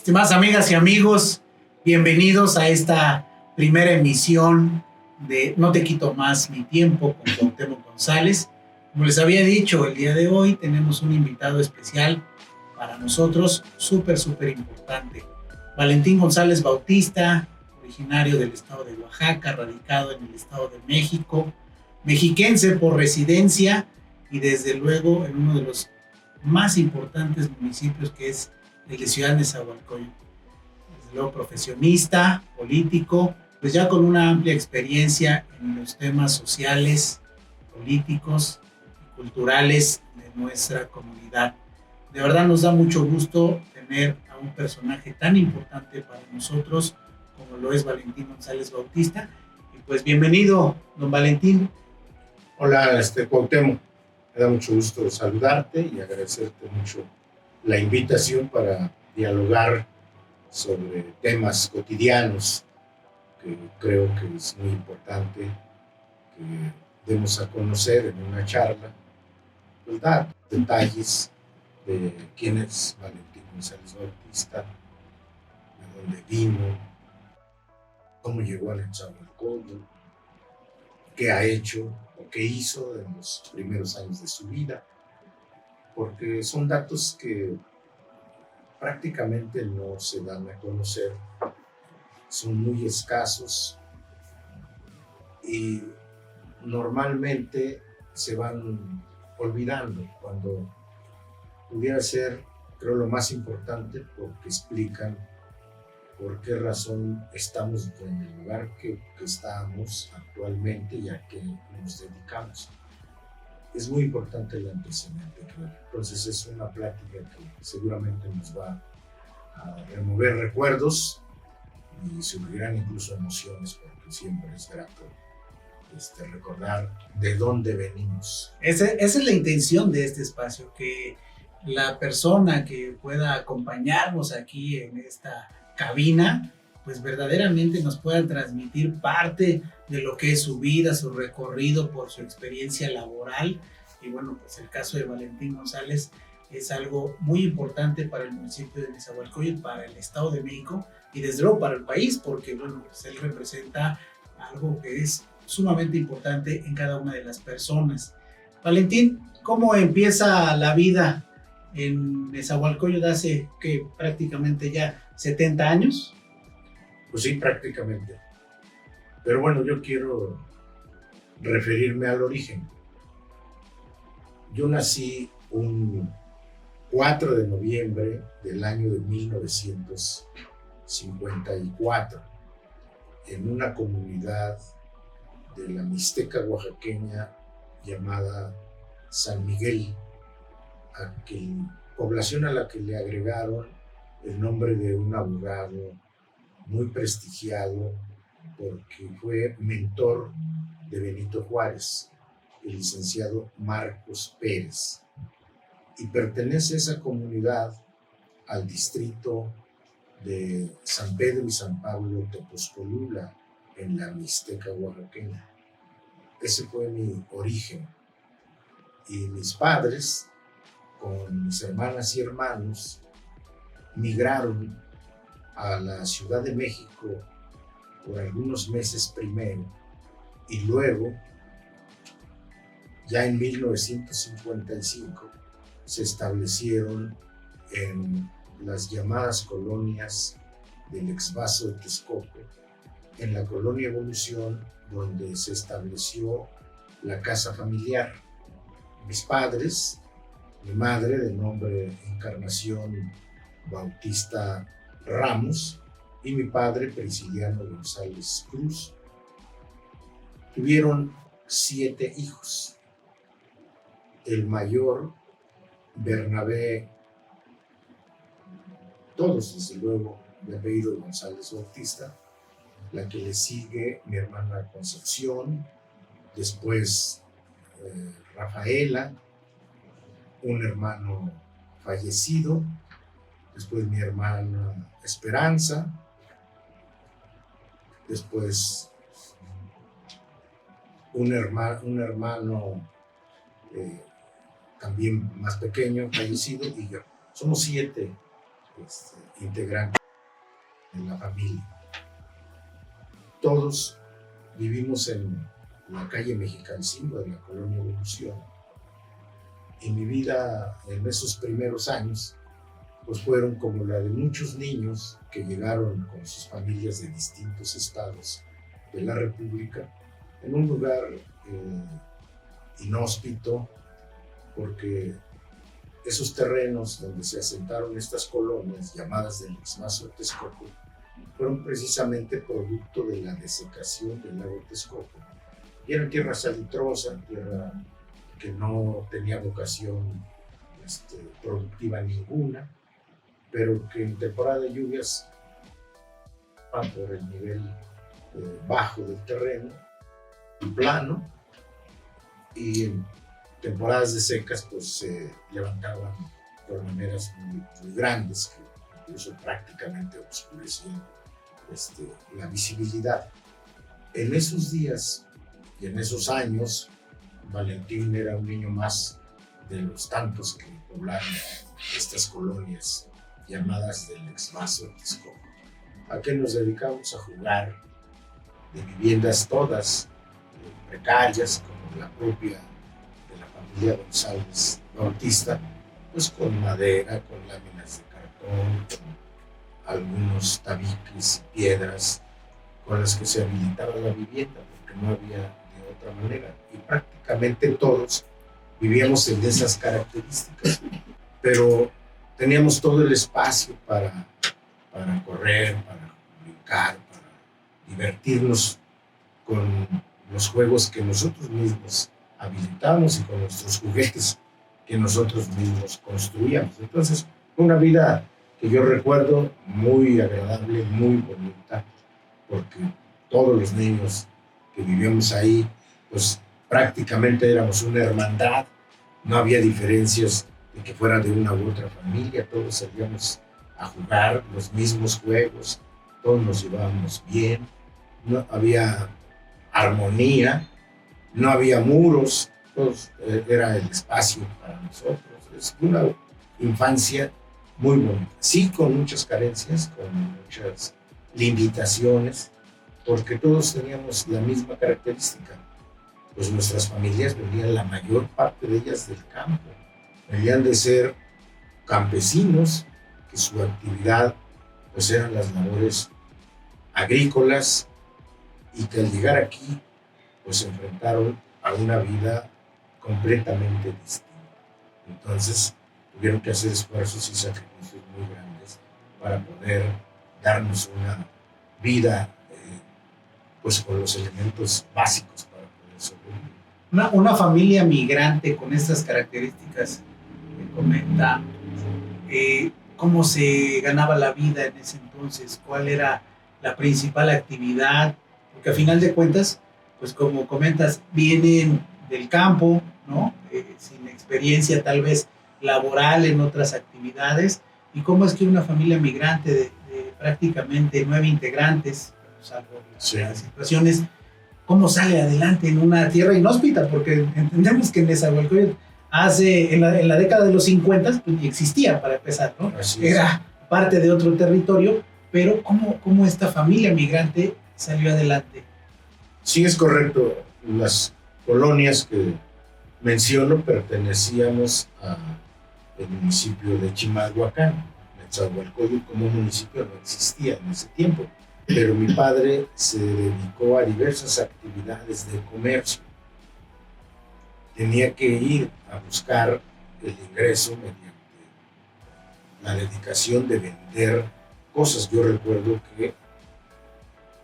Estimadas amigas y amigos, bienvenidos a esta primera emisión de No te quito más mi tiempo con Cuauhtémoc González. Como les había dicho, el día de hoy tenemos un invitado especial para nosotros, súper importante. Valentín González Bautista, originario del estado de Oaxaca, radicado en el estado de México, mexiquense por residencia y desde luego en uno de los más importantes municipios que es el de Ciudad Nezahualcóyotl. Desde luego profesionista, político, pues ya con una amplia experiencia en los temas sociales, políticos y culturales de nuestra comunidad. De verdad nos da mucho gusto tener a un personaje tan importante para nosotros como lo es Valentín González Bautista. Y pues bienvenido, don Valentín. Hola, Cuauhtémoc. Me da mucho gusto saludarte y agradecerte mucho la invitación para dialogar sobre temas cotidianos que creo que es muy importante que demos a conocer en una charla, pues dar detalles de quién es Valentín González Bautista, de dónde vino, cómo llegó a Nezahualcóyotl, qué ha hecho o qué hizo en los primeros años de su vida, porque son datos que prácticamente no se dan a conocer, son muy escasos y normalmente se van olvidando cuando pudiera ser, creo, lo más importante, porque explican por qué razón estamos en el lugar que estamos actualmente y a qué nos dedicamos. Es muy importante el antecedente, creo. Entonces es una plática que seguramente nos va a remover recuerdos y surgirán incluso emociones, porque siempre es grato recordar de dónde venimos. Esa es la intención de este espacio, que la persona que pueda acompañarnos aquí en esta cabina, pues verdaderamente nos pueda transmitir parte de lo que es su vida, su recorrido por su experiencia laboral. Y bueno, pues el caso de Valentín González es algo muy importante para el municipio de Nezahualcóyotl, para el Estado de México y desde luego para el país, porque bueno, pues él representa algo que es sumamente importante en cada una de las personas. Valentín, ¿cómo empieza la vida en Nezahualcóyotl hace que prácticamente ya 70 años? Pues sí, prácticamente. Pero bueno, yo quiero referirme al origen. Yo nací un 4 de noviembre del año de 1954 en una comunidad de la Mixteca oaxaqueña llamada San Miguel, población a la que le agregaron el nombre de un abogado muy prestigiado porque fue mentor de Benito Juárez, el licenciado Marcos Pérez, y pertenece esa comunidad al distrito de San Pedro y San Pablo Tepozcolula, en la Mixteca oaxaqueña. Ese fue mi origen. Y mis padres, con mis hermanas y hermanos, migraron a la Ciudad de México por algunos meses primero y luego, ya en 1955, se establecieron en las llamadas colonias del Exvaso de Texcoco, en la colonia Evolución, donde se estableció la casa familiar. Mis padres, mi madre, de nombre Encarnación Bautista Ramos, y mi padre, Prisciliano González Cruz, tuvieron 7 hijos. El mayor, Bernabé, todos desde luego de apellido González Bautista. La que le sigue, mi hermana Concepción, después Rafaela, un hermano fallecido, después mi hermana Esperanza, después un hermano también más pequeño, fallecido, y yo. Somos 7 integrante de la familia. Todos vivimos en la calle Mexicalcingo de la colonia Evolución. Y mi vida en esos primeros años pues fueron como la de muchos niños que llegaron con sus familias de distintos estados de la República en un lugar inhóspito, porque esos terrenos donde se asentaron estas colonias llamadas del Ixmazo de Texcoco fueron precisamente producto de la desecación del lago Texcoco. Y era tierra salitrosa, tierra que no tenía vocación productiva ninguna, pero que en temporada de lluvias va por el nivel bajo del terreno, plano, y en temporadas de secas pues se levantaban maneras muy grandes que incluso prácticamente oscurecían la visibilidad. En esos días y en esos años, Valentín era un niño más de los tantos que poblaron estas colonias llamadas del Ixmazo de Texcoco. ¿A qué nos dedicamos? A jugar de viviendas todas precarias, como la propia de la familia González Bautista, pues con madera, con láminas de cartón, con algunos tabiques y piedras con las que se habilitaba la vivienda, porque no había de otra manera. Y prácticamente todos vivíamos en esas características, pero teníamos todo el espacio para correr, para brincar, para divertirnos con los juegos que nosotros mismos habilitábamos y con nuestros juguetes que nosotros mismos construíamos. Entonces, fue una vida que yo recuerdo muy agradable, muy bonita, porque todos los niños que vivíamos ahí, pues prácticamente éramos una hermandad, no había diferencias de que fuera de una u otra familia, todos salíamos a jugar los mismos juegos, todos nos llevábamos bien, no había armonía, no había muros, todos, era el espacio para nosotros. Es una infancia muy bonita, sí con muchas carencias, con muchas limitaciones, porque todos teníamos la misma característica. Pues nuestras familias venían, la mayor parte de ellas, del campo, venían de ser campesinos, que su actividad pues eran las labores agrícolas, y que al llegar aquí pues se enfrentaron a una vida completamente distinta. Entonces tuvieron que hacer esfuerzos y sacrificios muy grandes para poder darnos una vida pues con los elementos básicos para poder sobrevivir. Una familia migrante con estas características que comenta, ¿cómo se ganaba la vida en ese entonces? ¿Cuál era la principal actividad? Porque a final de cuentas, pues como comentas, vienen del campo, ¿no? Sin experiencia tal vez laboral en otras actividades. ¿Y cómo es que una familia migrante de prácticamente 9 integrantes, salvo las situaciones, cómo sale adelante en una tierra inhóspita? Porque entendemos que Nezahualcóyotl en la década de los 50 pues, ni existía, para empezar, ¿no? Era parte de otro territorio, pero ¿cómo esta familia migrante salió adelante? Sí, es correcto. Las colonias que menciono pertenecíamos al municipio de Chimalhuacán. Nezahualcóyotl como municipio no existía en ese tiempo, pero mi padre se dedicó a diversas actividades de comercio. Tenía que ir a buscar el ingreso mediante la dedicación de vender cosas. Yo recuerdo que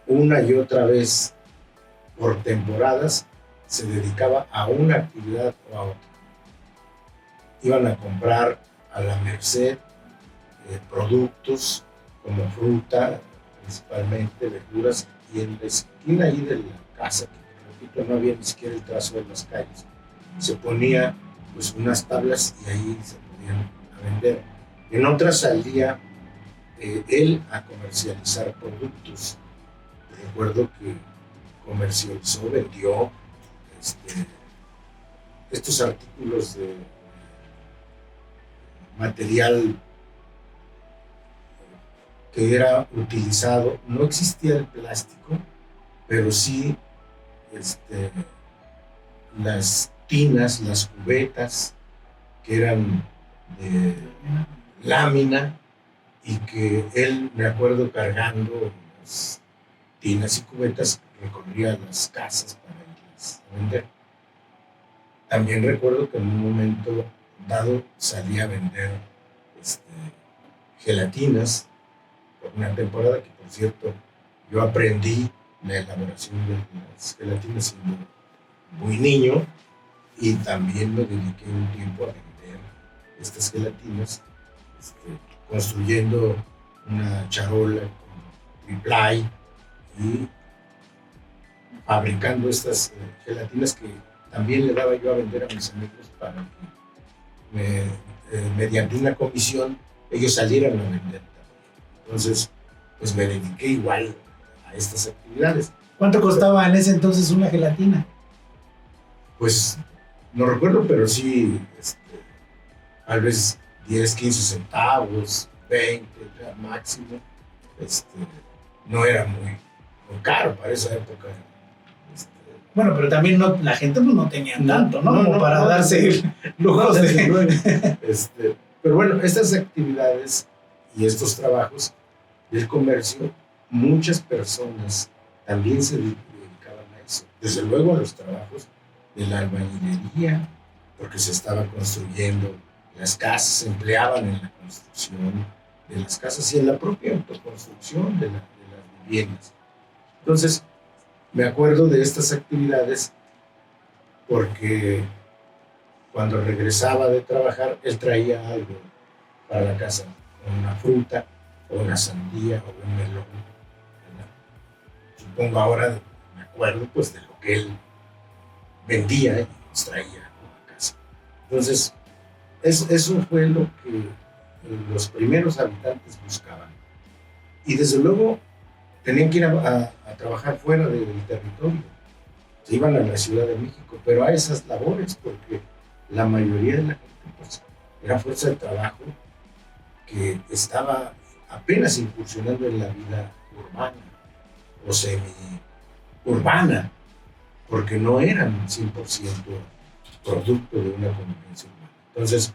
una y otra vez por temporadas se dedicaba a una actividad o a otra. Iban a comprar a la merced productos como fruta, principalmente verduras, y en la esquina ahí de la casa, que repito, no había ni siquiera el trazo de las calles, se ponía pues unas tablas y ahí se podían vender. En otras salía él a comercializar productos. Recuerdo que comercializó, vendió estos artículos de material que era utilizado, no existía el plástico, pero sí las tinas, las cubetas, que eran de lámina, y que él, me acuerdo, cargando las tinas y cubetas, recorría las casas para irlas a vender. También recuerdo que en un momento dado salía a vender gelatinas por una temporada, que por cierto yo aprendí la elaboración de las gelatinas siendo muy niño, y también me dediqué un tiempo a vender estas gelatinas, construyendo una charola con triplay y fabricando estas gelatinas que también le daba yo a vender a mis amigos para que mediante una comisión ellos salieran a vender también. Entonces, pues me dediqué igual a estas actividades. ¿Cuánto costaba en ese entonces una gelatina? Pues no recuerdo, pero sí, tal vez 10, 15 centavos, 20 máximo. No era muy caro para esa época. Bueno, pero también la gente pues no tenía tanto, ¿no? Como para darse lujos de... Pero bueno, estas actividades y estos trabajos del comercio, muchas personas también se dedicaban a eso. Desde luego a los trabajos de la albañilería, porque se estaba construyendo las casas, se empleaban en la construcción de las casas y en la propia autoconstrucción de las viviendas. Entonces, me acuerdo de estas actividades porque cuando regresaba de trabajar, él traía algo para la casa, una fruta, o una sandía, o un melón. Supongo ahora me acuerdo pues de lo que él vendía y nos traía a la casa. Entonces, eso fue lo que los primeros habitantes buscaban. Y desde luego tenían que ir a trabajar fuera del territorio. Se iban a la Ciudad de México, pero a esas labores, porque la mayoría de la gente pues, era fuerza de trabajo que estaba apenas incursionando en la vida urbana o semi-urbana, porque no eran 100% producto de una convivencia urbana. Entonces,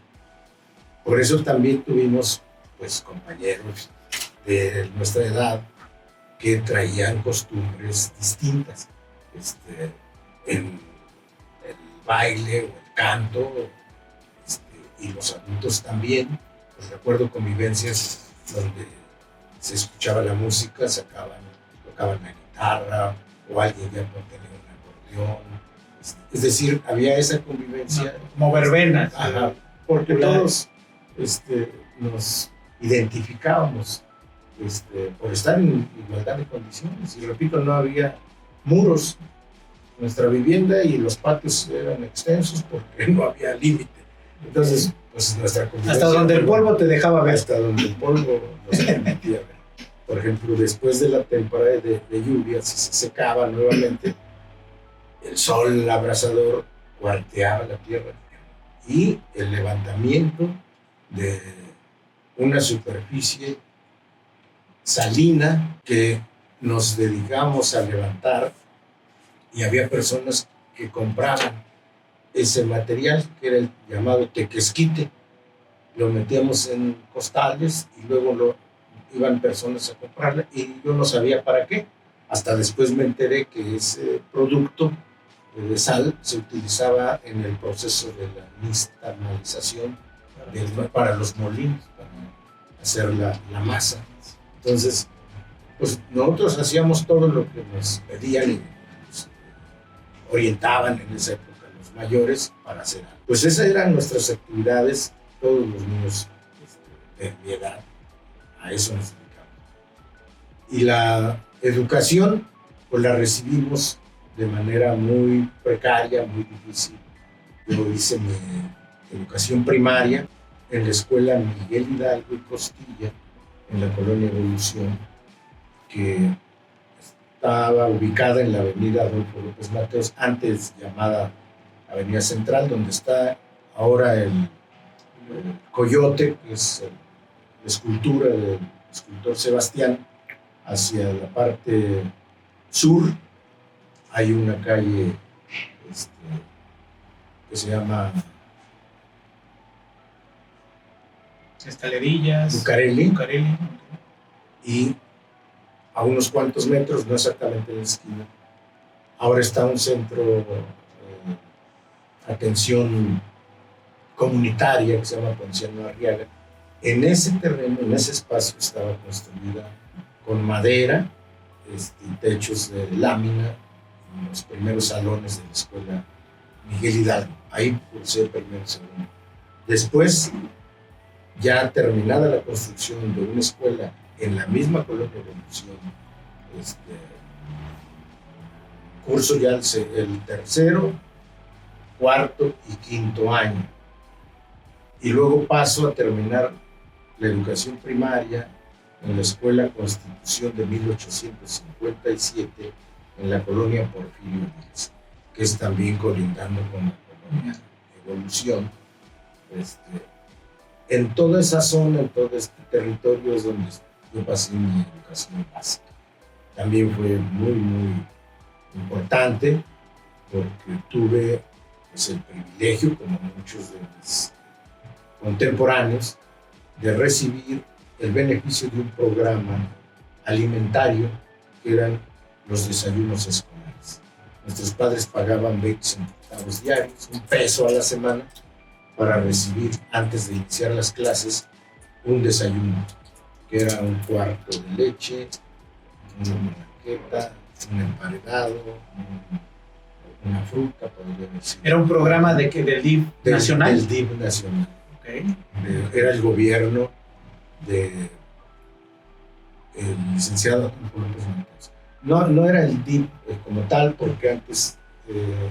por eso también tuvimos pues, compañeros de nuestra edad que traían costumbres distintas en el baile o el canto, y los adultos también. Pues recuerdo convivencias donde se escuchaba la música, tocaban la guitarra, o alguien ya tenía un acordeón. Es decir, había esa convivencia. Como verbenas. Ajá, porque todos nos identificábamos por estar en igualdad de condiciones. Y repito, no había muros. Nuestra vivienda y los patios eran extensos porque no había límite. Entonces, pues nuestra convivencia... Hasta donde el polvo te dejaba ver. Hasta donde el polvo nos permitía ver. Por ejemplo, después de la temporada de lluvias, si se secaba nuevamente, el sol abrasador cuarteaba la tierra. Y el levantamiento de una superficie salina que nos dedicamos a levantar, y había personas que compraban ese material que era el llamado tequesquite. Lo metíamos en costales y luego iban personas a comprarla, y yo no sabía para qué. Hasta después me enteré que ese producto de sal se utilizaba en el proceso de la nixtamalización para los molinos, para hacer la masa. Entonces, pues nosotros hacíamos todo lo que nos pedían y nos orientaban en esa época los mayores para hacer algo. Pues esas eran nuestras actividades, todos los niños de mi edad, a eso nos dedicamos. Y la educación, pues la recibimos de manera muy precaria, muy difícil. Yo hice mi educación primaria en la escuela Miguel Hidalgo y Costilla, en la colonia Evolución, que estaba ubicada en la avenida Adolfo López Mateos, antes llamada Avenida Central, donde está ahora el Coyote, que es la escultura del escultor Sebastián, hacia la parte sur, hay una calle que se llama Escalerillas. Bucareli, Bucareli. y a unos cuantos metros, no exactamente en la esquina, ahora está un centro de atención comunitaria que se llama Ponciano Arriaga. En ese terreno, en ese espacio, estaba construida con madera, techos de lámina, en los primeros salones de la escuela Miguel Hidalgo. Ahí cursé primero y segundo. Después, ya terminada la construcción de una escuela en la misma colonia Revolución, curso ya el tercero, cuarto y quinto año. Y luego paso a terminar la educación primaria en la Escuela Constitución de 1857 en la colonia Porfirio Díaz, que es también colindando con la colonia Evolución. En toda esa zona, en todo este territorio es donde yo pasé mi educación básica. También fue muy, muy importante porque tuve pues, el privilegio, como muchos de mis contemporáneos, de recibir el beneficio de un programa alimentario que eran los desayunos escolares. Nuestros padres pagaban 20 centavos diarios, $1 a la semana, para recibir, antes de iniciar las clases, un desayuno, que era un cuarto de leche, una marqueta, un emparedado, una fruta, podría decir. ¿Era un programa del DIF nacional? Del DIF nacional. Okay. Era el gobierno del licenciado López Mateos. No era el DIF como tal, porque antes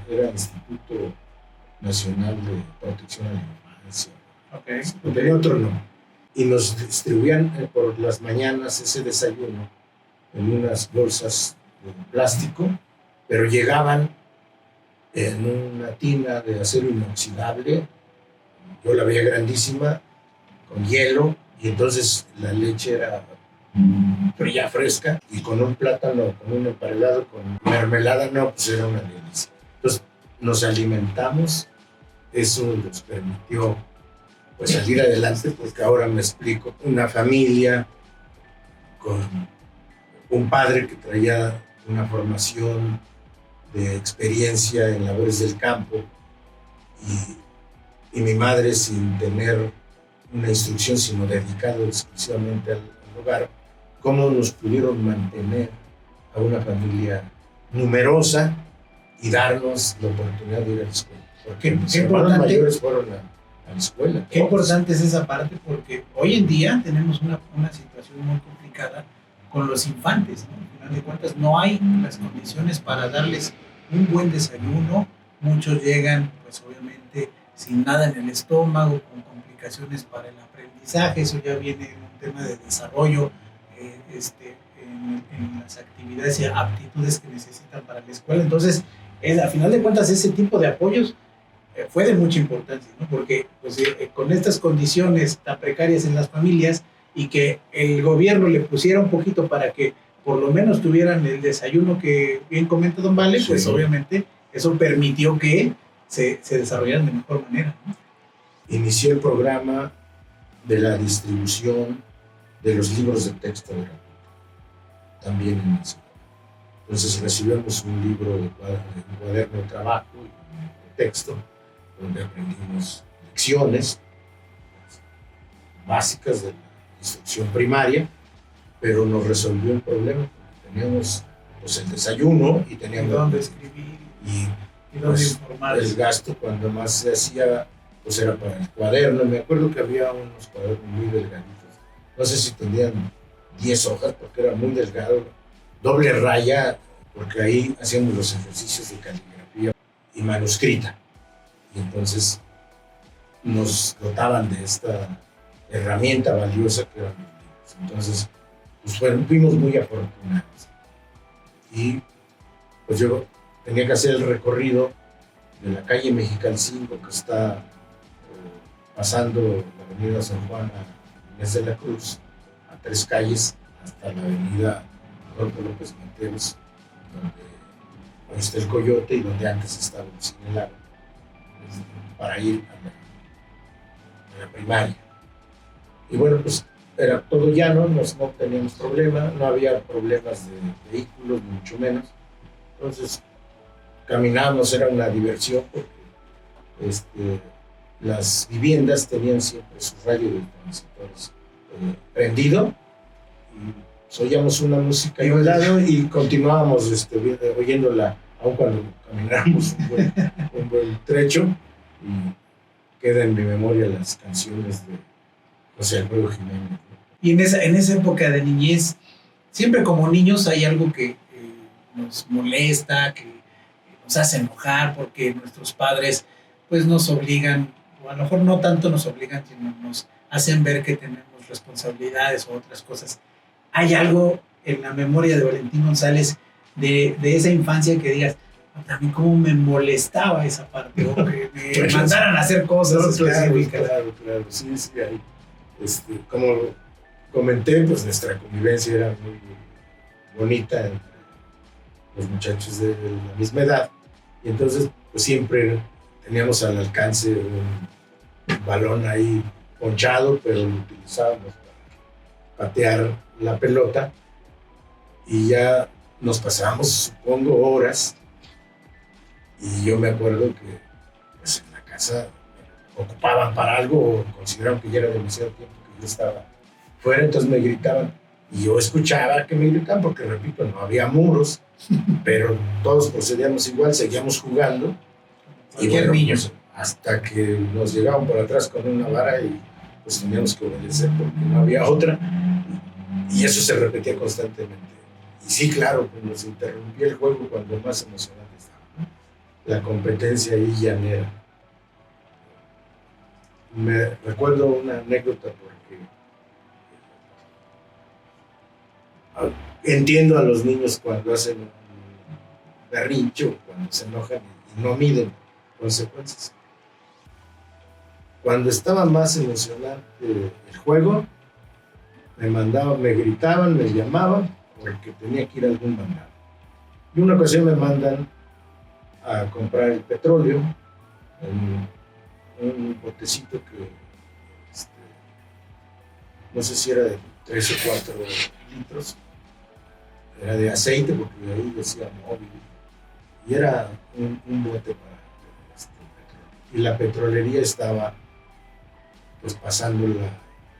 era el Instituto Nacional de Protección a la Infancia. Okay. Tenía otro nombre. Y nos distribuían por las mañanas ese desayuno en unas bolsas de plástico, pero llegaban en una tina de acero inoxidable. Yo la veía grandísima, con hielo, y entonces la leche era fría, fresca, y con un plátano, con un emparedado, con mermelada, no, pues era una delicia. Entonces nos alimentamos, eso nos permitió pues salir adelante, porque ahora me explico, una familia con un padre que traía una formación de experiencia en labores del campo, y mi madre sin tener una instrucción, sino dedicado exclusivamente al hogar. Cómo nos pudieron mantener a una familia numerosa y darnos la oportunidad de ir a la escuela. Porque mis hermanos mayores fueron a la escuela. Qué importante es esa parte, porque hoy en día tenemos una situación muy complicada con los infantes, ¿no? Al final de cuentas no hay las condiciones para darles un buen desayuno. Muchos llegan, pues obviamente, sin nada en el estómago, con complicaciones para el aprendizaje. Eso ya viene en un tema de desarrollo en las actividades y aptitudes que necesitan para la escuela. Entonces, a final de cuentas, ese tipo de apoyos fue de mucha importancia, ¿no? Porque pues, con estas condiciones tan precarias en las familias, y que el gobierno le pusiera un poquito para que por lo menos tuvieran el desayuno que bien comenta don Vale, pues obviamente eso permitió que se desarrollaran de mejor manera, ¿no? Inicié el programa de la distribución de los libros de texto gratuito, también en eso. Entonces recibimos un libro de cuaderno de trabajo y de texto, donde aprendimos lecciones básicas de la instrucción primaria, pero nos resolvió el problema, porque teníamos pues, el desayuno y teníamos dónde escribir y dónde pues, informar. El gasto cuando más se hacía pues era para el cuaderno. Me acuerdo que había unos cuadernos muy delgaditos, no sé si tenían 10 hojas porque era muy delgado, doble raya, porque ahí hacíamos los ejercicios de caligrafía y manuscrita, y entonces nos dotaban de esta herramienta valiosa que eran los libros. Entonces pues fuimos muy afortunados, y pues yo tenía que hacer el recorrido de la calle Mexicali 5, que está pasando la avenida San Juan a Inés de la Cruz, 3 calles hasta la avenida Rodolfo López Mateos, donde hoy está el Coyote y donde antes estaba el Cine Lago, para ir a la primaria. Y bueno, pues era todo llano, no teníamos problema, no había problemas de vehículos, ni mucho menos. Entonces, caminábamos, era una diversión, porque las viviendas tenían siempre su radio de transitores prendido, y pues, oíamos una música a un lado y continuábamos oyéndola, aun cuando caminábamos un buen trecho, y queda en mi memoria las canciones de José Alfredo Jiménez. Y en esa época de niñez, siempre como niños hay algo que nos molesta, que nos hace enojar, porque nuestros padres pues nos obligan, o a lo mejor no tanto nos obligan, sino nos hacen ver que tenemos responsabilidades o otras cosas. ¿Hay algo en la memoria de Valentín González de esa infancia que digas, también cómo me molestaba esa parte, o que me pues, mandaran a hacer cosas específicas? Claro, sí, hay. Como comenté, pues nuestra convivencia era muy bonita entre los muchachos de la misma edad, y entonces pues siempre teníamos al alcance un balón ahí ponchado, pero lo utilizábamos para patear la pelota, y ya nos pasábamos, supongo, horas, y yo me acuerdo que pues en la casa ocupaban para algo o consideraban que ya era demasiado tiempo que yo estaba fuera, entonces me gritaban y yo escuchaba que me gritaban porque, repito, no había muros, pero todos procedíamos igual, seguíamos jugando, y bueno, pues, hasta que nos llegaban por atrás con una vara y pues teníamos que obedecer porque no había otra, y eso se repetía constantemente. Y sí, claro, pues nos interrumpía el juego cuando más emocionante estaba, ¿no? La competencia ahí llanera. Me recuerdo una anécdota porque entiendo a los niños cuando hacen un berrincho, cuando se enojan y no miden consecuencias. Cuando estaba más emocionante el juego, me gritaban, me llamaban porque tenía que ir a algún mandado. Y una ocasión me mandan a comprar el petróleo en un botecito que no sé si era de 3 o 4 litros, era de aceite porque de ahí decía móvil, y era un bote para petróleo. Y la petrolería estaba pues pasando la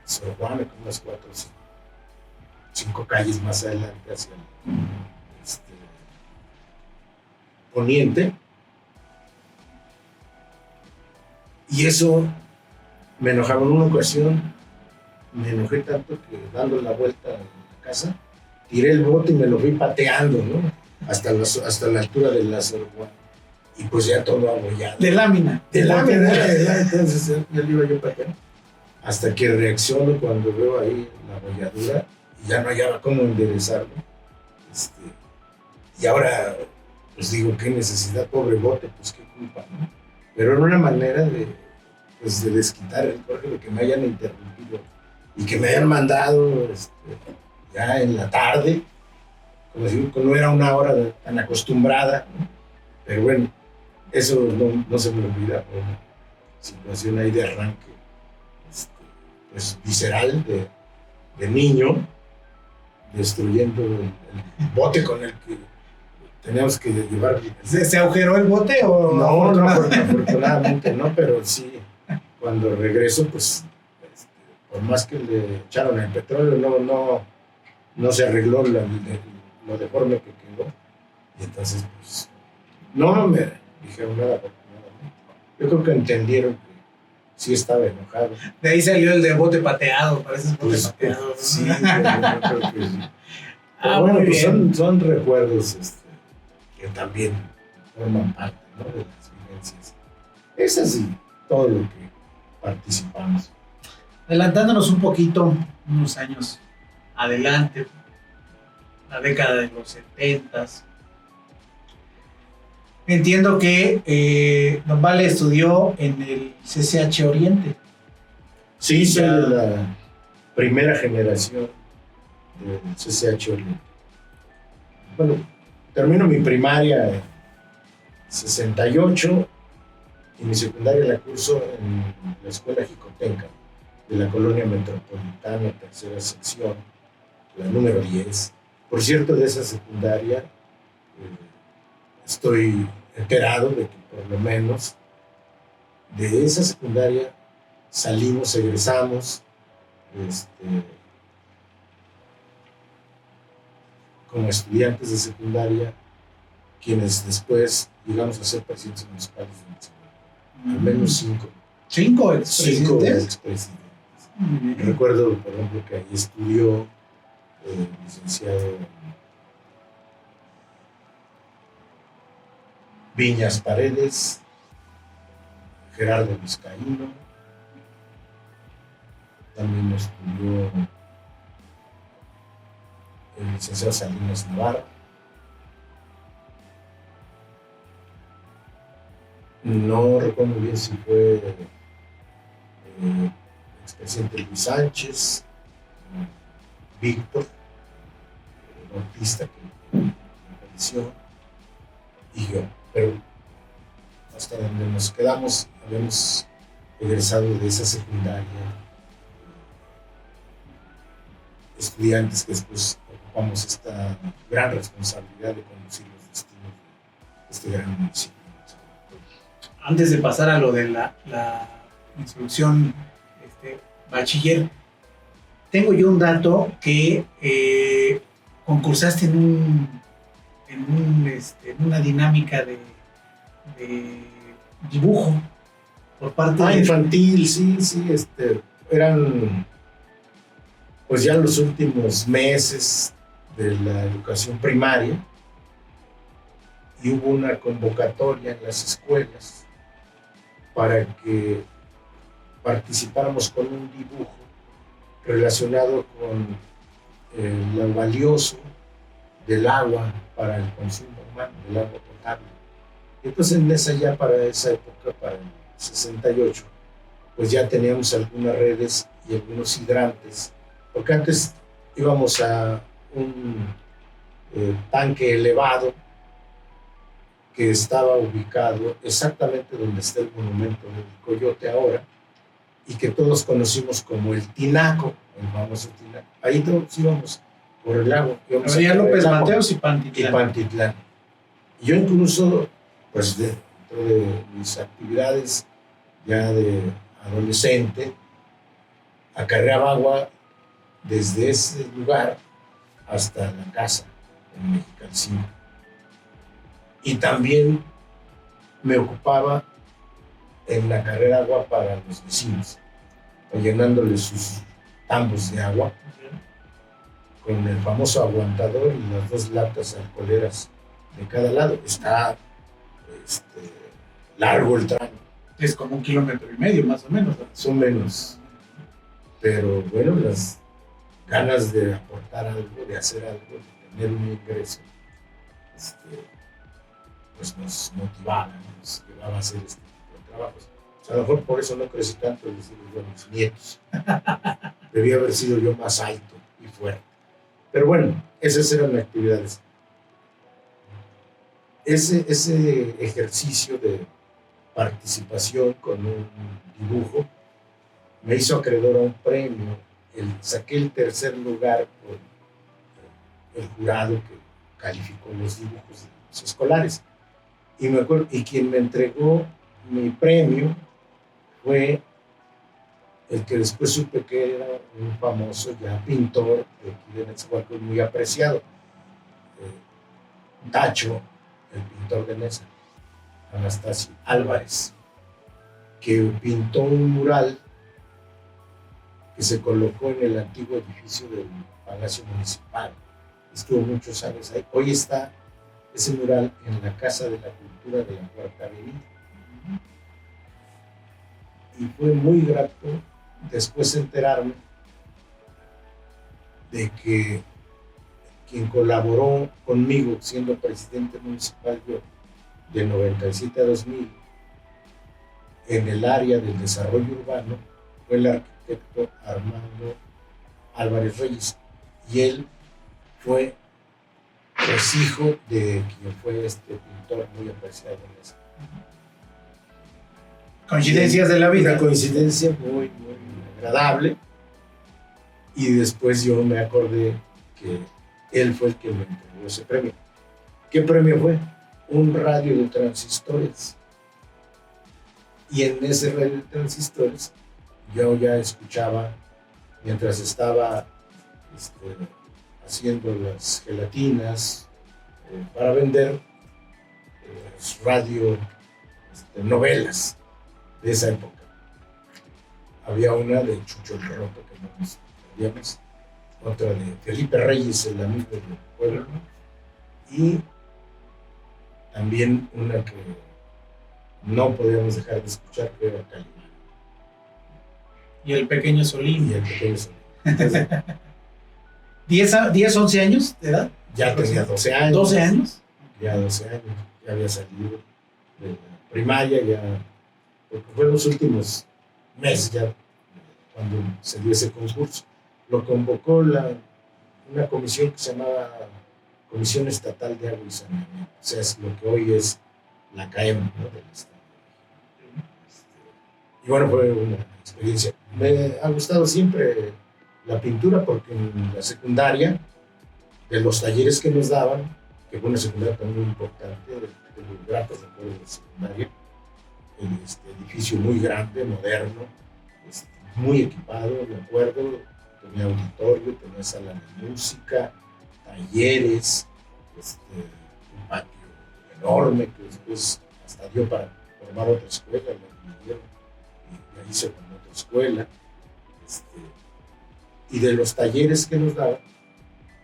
Sor Juana, con unas 4 o 5 calles más adelante hacia el poniente, y eso me enojaba. En una ocasión me enojé tanto que, dando la vuelta a la casa, tiré el bote y me lo fui pateando, ¿no? Hasta la altura de la Sor Juana, y pues ya todo abollado. De lámina. Entonces ya lo iba yo pateando, hasta que reacciono cuando veo ahí la abolladura y ya no hallaba cómo enderezarlo. Y ahora pues digo, qué necesidad, pobre bote, pues qué culpa, ¿no? Pero era una manera de desquitar el coraje de que me hayan interrumpido y que me hayan mandado ya en la tarde, como si no era una hora tan acostumbrada, ¿no? Pero bueno, eso no se me olvida, por una situación ahí de arranque pues visceral de niño, destruyendo el bote con el que teníamos que llevar. ¿Se agujeró el bote o no? No, afortunadamente no, pero sí, cuando regreso, pues, por más que le echaron el petróleo, no se arregló lo deforme que quedó. Y entonces, pues, no me dijeron nada, afortunadamente. Yo creo que entendieron que sí estaba enojado. De ahí salió el de bote pateado, parece bote pues, pateado, ¿no? Sí, yo creo que sí. Bueno, pues son recuerdos que también forman parte, ¿no?, de las vivencias. Es así, todo lo que participamos. Adelantándonos un poquito, unos años adelante, la década de los 70s. Entiendo que Don Vale estudió en el CCH Oriente. Sí, soy de la primera generación del CCH Oriente. Bueno, termino mi primaria en 68 y mi secundaria la curso en la Escuela Jicotenca de la Colonia Metropolitana, tercera sección, la número 10. Por cierto, de esa secundaria estoy enterado de que por lo menos de esa secundaria salimos, egresamos, como estudiantes de secundaria, quienes después llegamos a ser presidentes municipales de Metzingán. Al menos 5. ¿5 expresidentes? Recuerdo, por ejemplo, que ahí estudió el licenciado Viñas Paredes, Gerardo Vizcaíno, también estudió el licenciado Salinas Navarro. No recuerdo muy bien si fue expresidente Luis Sánchez, Víctor Bautista, que me falleció, y yo. Pero hasta donde nos quedamos, habíamos egresado de esa secundaria, estudiantes que después ocupamos esta gran responsabilidad de conducir los destinos de este gran municipio. Antes de pasar a lo de la instrucción bachiller, tengo yo un dato que concursaste en una dinámica de dibujo por parte de... infantil, sí, eran pues ya los últimos meses de la educación primaria y hubo una convocatoria en las escuelas para que participáramos con un dibujo relacionado con lo valioso del agua para el consumo humano, del agua potable. Entonces para esa época, para el 68, pues ya teníamos algunas redes y algunos hidrantes, porque antes íbamos a un tanque elevado que estaba ubicado exactamente donde está el monumento del Coyote ahora, y que todos conocimos como el Tinaco, el famoso Tinaco. Ahí todos íbamos por el lago. Había López Mateos y Pantitlán. Y yo incluso, pues dentro de mis actividades ya de adolescente, acarreaba agua desde ese lugar hasta la casa en Mexicalcingo. Y también me ocupaba en la carrera agua para los vecinos, llenándoles sus tambos de agua con el famoso aguantador y las 2 latas alcoholeras de cada lado. Está largo el tramo. Es como 1,5 kilómetros más o menos, ¿no? Son menos. Pero bueno, las ganas de aportar algo, de hacer algo, de tener un ingreso, pues nos motivaba, nos llevaba a hacer este tipo de trabajos. O sea, a lo mejor por eso no crecí tanto, les digo yo a mis nietos. Debía haber sido yo más alto y fuerte. Pero bueno, esas eran las actividades. Ese ejercicio de participación con un dibujo me hizo acreedor a un premio. Saqué el 3er lugar por el jurado que calificó los dibujos de los escolares. Y me acuerdo, y quien me entregó mi premio fue el que después supe que era un famoso ya pintor de aquí de Netzahualco, muy apreciado, Tacho, el pintor de Neza, Anastasio Álvarez, que pintó un mural que se colocó en el antiguo edificio del Palacio Municipal. Estuvo muchos años ahí. Hoy está ese mural en la Casa de la Cultura de la Cuarta Avenida. Y fue muy grato después enterarme de que quien colaboró conmigo siendo presidente municipal yo de 97 a 2000 en el área del desarrollo urbano fue el arquitecto Armando Álvarez Reyes, y él fue pues hijo de quien fue este pintor muy apreciado en esa. Coincidencias de la vida. Una coincidencia muy, muy agradable. Y después yo me acordé que él fue el que me entregó ese premio. ¿Qué premio fue? Un radio de transistores. Y en ese radio de transistores yo ya escuchaba, mientras estaba haciendo las gelatinas para vender, radio, novelas de esa época. Había una de Chucho el Roto que no nos perdíamos, otra de Felipe Reyes, el amigo del pueblo, y también una que no podíamos dejar de escuchar, que era Calimán. Y el pequeño Solín. Y el pequeño Solín. Entonces, 10, 11 años de edad. Ya tenía 12 años. 12 años. Ya 12 años, ya había salido de la primaria, ya, porque fue los últimos meses ya cuando se dio ese concurso. Lo convocó una comisión que se llamaba Comisión Estatal de Agua y Saneamiento, o sea, es lo que hoy es la CAEM, ¿no?, del Estado. Y bueno, fue una experiencia. Me ha gustado siempre la pintura porque en la secundaria, de los talleres que nos daban, que fue una secundaria también muy importante, de los gratos recuerdos de la secundaria, el edificio muy grande, moderno, muy equipado, me acuerdo, tenía auditorio, tenía sala de música, talleres, un patio enorme que después hasta dio para formar otra escuela, la dividieron y ahí se formó otra escuela. Y de los talleres que nos daban,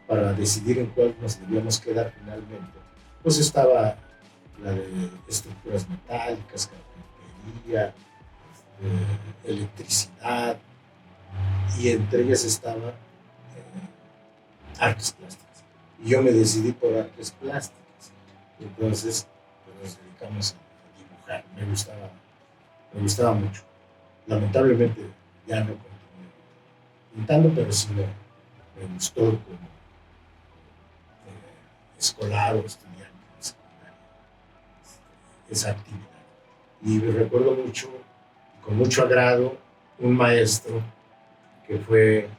para decidir en cuál nos debíamos quedar finalmente, pues estaba la de estructuras metálicas, carpintería, electricidad, y entre ellas estaba artes plásticas. Y yo me decidí por artes plásticas. Entonces, pues nos dedicamos a dibujar. Me gustaba mucho. Lamentablemente ya no continué pintando, pero sí me gustó como escolar o estudiante de secundaria esa actividad. Y me recuerdo mucho, con mucho agrado, un maestro que fue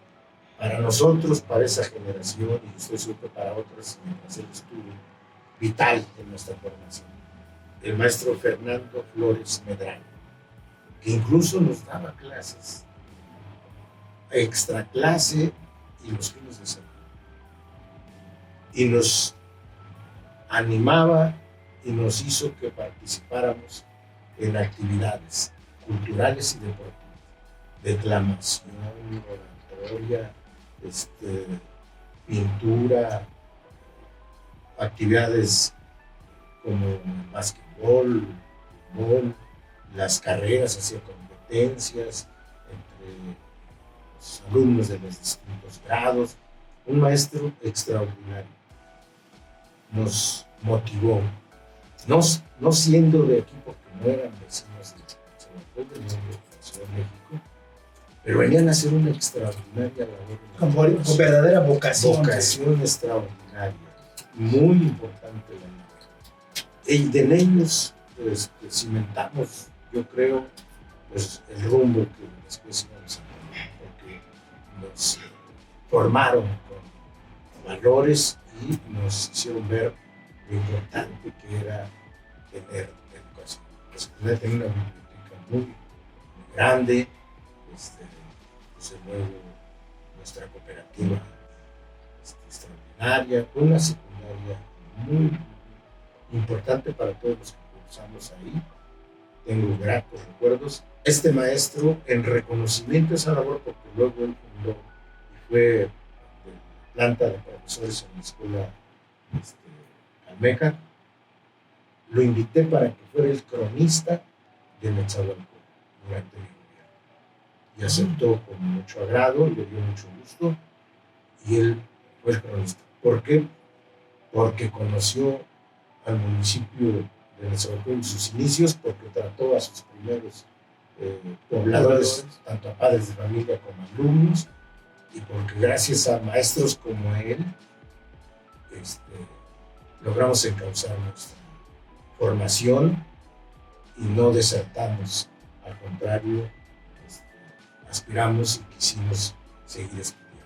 para nosotros, para esa generación, y estoy seguro para otras, mientras él estuvo, vital en nuestra formación. El maestro Fernando Flores Medrano, que incluso nos daba clases, extra clase y los fines de semana. Y nos animaba y nos hizo que participáramos en actividades culturales y deportivas, declamación, oratoria, pintura, actividades como básquetbol, fútbol, las carreras, hacía competencias entre los alumnos de los distintos grados. Un maestro extraordinario. Nos motivó, no siendo de aquí porque no eran vecinos de San Antonio, de la Ciudad de México, pero venían a hacer una extraordinaria labor. Con verdadera vocación. Vocación extraordinaria, muy importante la labor. Y en ellos pues, cimentamos, yo creo, pues, el rumbo que después íbamos a tomar, porque nos formaron con valores y nos hicieron ver lo importante que era tener educación. La secundaria tenía una biblioteca muy grande, desde luego nuestra cooperativa extraordinaria, una secundaria muy importante para todos los que cursamos ahí. Tengo gratos recuerdos. Este maestro, en reconocimiento a esa labor, porque luego él fundó y fue de planta de profesores en la escuela Almeja, lo invité para que fuera el cronista de Netzahualcóyotl durante mi gobierno. Y aceptó con mucho agrado, le dio mucho gusto, y él fue el cronista. ¿Por qué? Porque conoció al municipio de Netzahualcóyotl en sus inicios, porque trató a sus primeros pobladores, tanto a padres de familia como a alumnos, y porque gracias a maestros como él logramos encauzar nuestra formación y no desertamos, al contrario, aspiramos y quisimos seguir estudiando.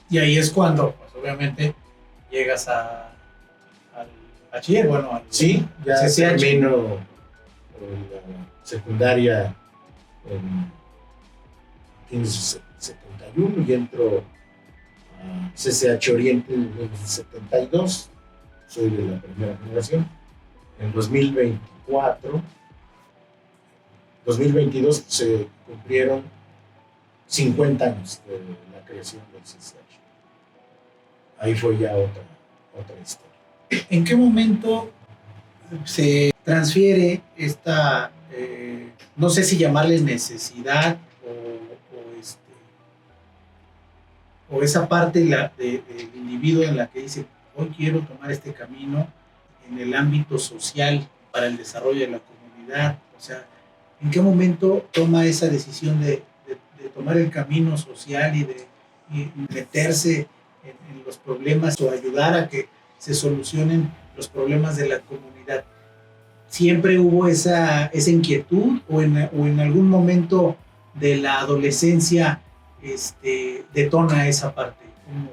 Y ahí es cuando, pues obviamente, llegas al bachiller, bueno, al sí, ya CCH. termino la secundaria en 1971 y entro a CCH Oriente en 1972. Soy de la primera generación. En 2022 se cumplieron 50 años de la creación del CCH. Ahí fue ya otra historia. ¿En qué momento se transfiere esta, no sé si llamarle necesidad o esa parte del individuo en la que dice, hoy quiero tomar este camino en el ámbito social para el desarrollo de la comunidad? O sea, ¿en qué momento toma esa decisión de tomar el camino social y de meterse en los problemas o ayudar a que se solucionen los problemas de la comunidad? ¿Siempre hubo esa inquietud o en algún momento de la adolescencia detona esa parte? ¿Cómo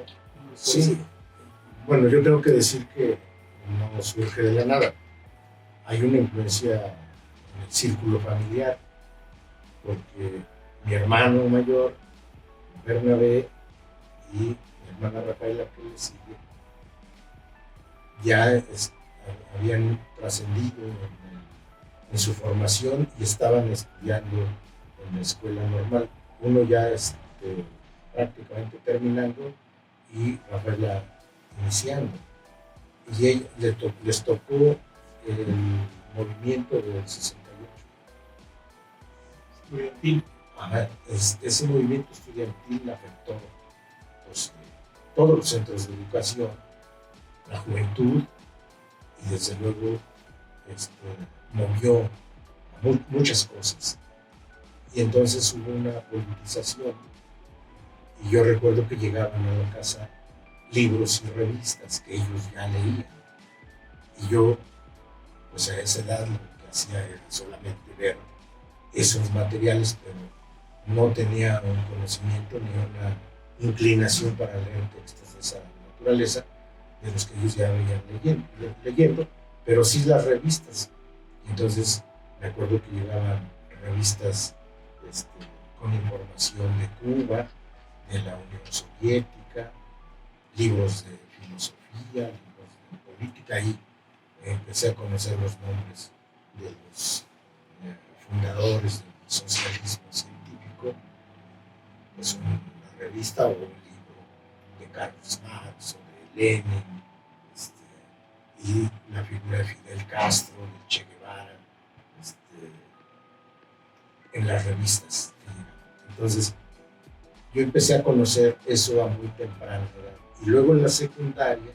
sí, bueno, yo tengo que decir que no surge de la nada. Hay una influencia en el círculo familiar, porque mi hermano mayor, Bernabé, y mi hermana Rafaela, que le sigue, ya habían trascendido en su formación y estaban estudiando en la escuela normal. Uno ya prácticamente terminando y Rafaela iniciando. Y les tocó el movimiento del 68. Estudiantil. Ese movimiento estudiantil afectó pues, todos los centros de educación, la juventud, y desde luego movió muchas cosas. Y entonces hubo una politización, y yo recuerdo que llegaban a la casa libros y revistas que ellos ya leían. Y yo, pues a esa edad, lo que hacía era solamente ver esos materiales, pero no tenía un conocimiento ni una inclinación para leer textos de esa naturaleza, de los que ellos ya venían leyendo, pero sí las revistas. Entonces, me acuerdo que llegaban revistas con información de Cuba, de la Unión Soviética, libros de filosofía, libros de política, y empecé a conocer los nombres de los fundadores del socialismo científico. Es una revista o un libro de Carlos Marx o de Lenin, y la figura de Fidel Castro, de Che Guevara, en las revistas. Entonces, yo empecé a conocer eso a muy temprana edad. Y luego en la secundaria,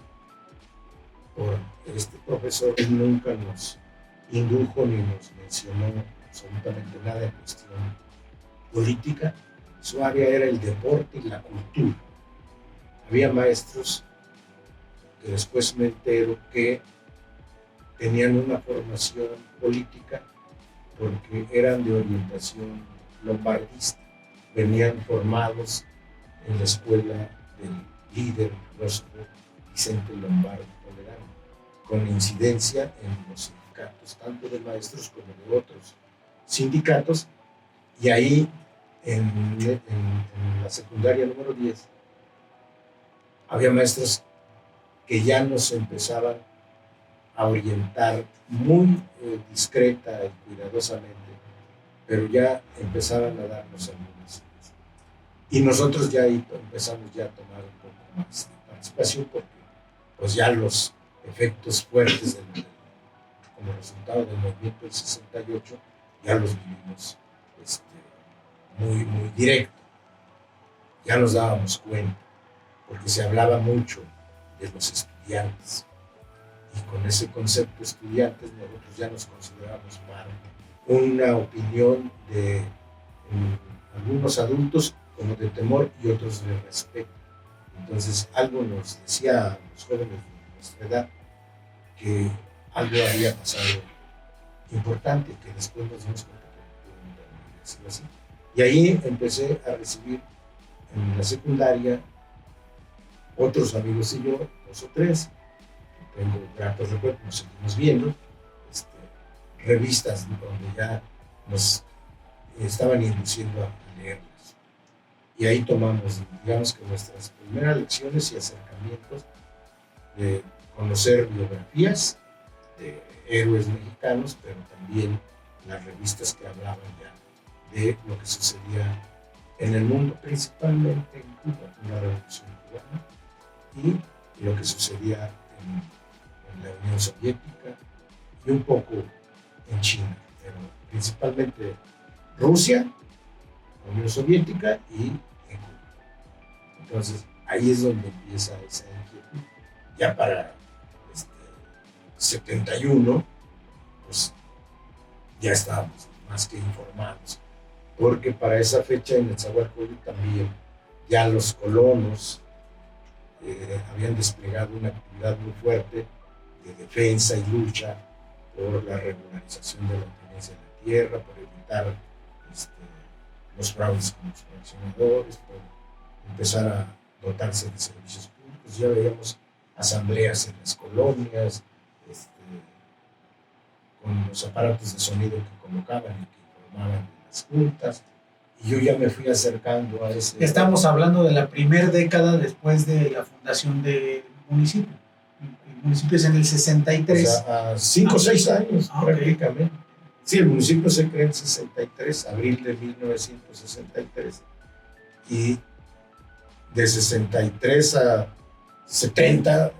por este profesor, él nunca nos indujo ni nos mencionó absolutamente nada en cuestión política. Su área era el deporte y la cultura. Había maestros que después me entero que tenían una formación política porque eran de orientación lombardista. Venían formados en la escuela del líder filósofo Vicente Lombardo Toledano, con incidencia en los sindicatos, tanto de maestros como de otros sindicatos. Y ahí, en la secundaria número 10, había maestros que ya nos empezaban a orientar muy discreta y cuidadosamente, pero ya empezaban a darnos algunas cosas. Y nosotros ya ahí empezamos ya a tomar un poco más de participación, porque pues ya los efectos fuertes como resultado del movimiento del 68 ya los vivimos muy, muy directo. Ya nos dábamos cuenta, porque se hablaba mucho de los estudiantes. Y con ese concepto estudiantes nosotros ya nos consideramos para una opinión de algunos adultos como de temor y otros de respeto. Entonces algo nos decía a los jóvenes de nuestra edad que algo había pasado importante, que después nos dimos cuenta que decirlo así. Y ahí empecé a recibir en la secundaria otros amigos y yo, 2 o 3, tengo gratos recuerdos, nos seguimos viendo, revistas donde ya nos estaban induciendo a leerlas. Y ahí tomamos, digamos que nuestras primeras lecciones y acercamientos de conocer biografías de héroes mexicanos, pero también las revistas que hablaban ya de lo que sucedía en el mundo, principalmente en Cuba, en la Revolución Cubana, y lo que sucedía en la Unión Soviética y un poco en China, pero principalmente Rusia, la Unión Soviética y en Cuba. Entonces ahí es donde empieza esa inquietud. Ya para 71, pues ya estábamos más que informados, porque para esa fecha en Nezahualcóyotl también ya los colonos habían desplegado una actividad muy fuerte de defensa y lucha por la regularización de la tenencia de la tierra, por evitar los fraudes con los fraccionadores, por empezar a dotarse de servicios públicos. Ya veíamos asambleas en las colonias, con los aparatos de sonido que colocaban y que informaban en las juntas. Y yo ya me fui acercando a ese... Estamos hablando de la primera década después de la fundación del municipio. El municipio es en el 63. O sea, a 5 o 6 años prácticamente. Okay. Sí, el municipio se creó en 63, abril de 1963. Y de 63 a 70,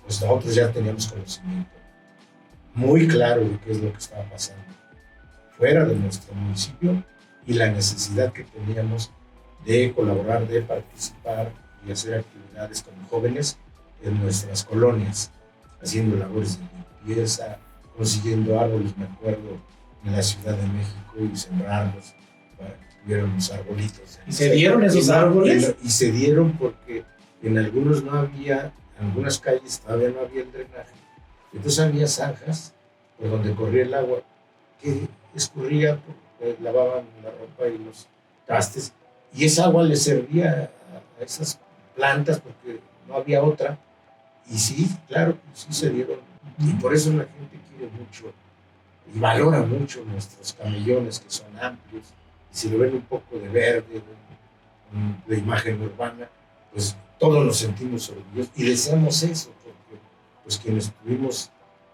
pues nosotros ya teníamos conocimiento muy claro de qué es lo que estaba pasando fuera de nuestro municipio y la necesidad que teníamos de colaborar, de participar y hacer actividades con jóvenes en nuestras colonias, haciendo labores de limpieza, consiguiendo árboles, me acuerdo, en la Ciudad de México, y sembrarlos para que tuvieran los arbolitos. ¿Y se dieron esos árboles? Y se dieron porque en algunos no había, en algunas calles todavía no había el drenaje. Entonces había zanjas por donde corría el agua que escurría, lavaban la ropa y los trastes, y esa agua le servía a esas plantas porque no había otra. Y sí, claro, sí se dieron. Y por eso la gente quiere mucho y valora mucho nuestros camellones, que son amplios, y si lo ven un poco de verde, de imagen urbana, pues todos nos sentimos orgullosos y deseamos eso, porque pues quienes tuvimos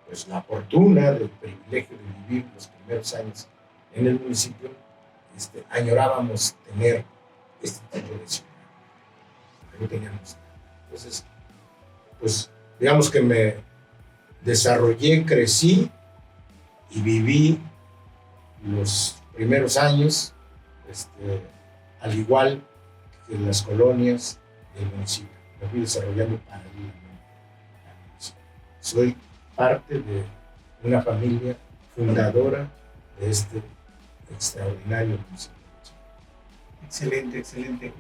pues la fortuna, del privilegio de vivir los primeros años en el municipio, añorábamos tener este tipo de ciudad, porque no teníamos. Entonces, pues digamos que me desarrollé, crecí y viví los primeros años, al igual que en las colonias del municipio. Me fui desarrollando paralelamente al municipio. Soy parte de una familia fundadora de este extraordinario municipio. Excelente, excelente.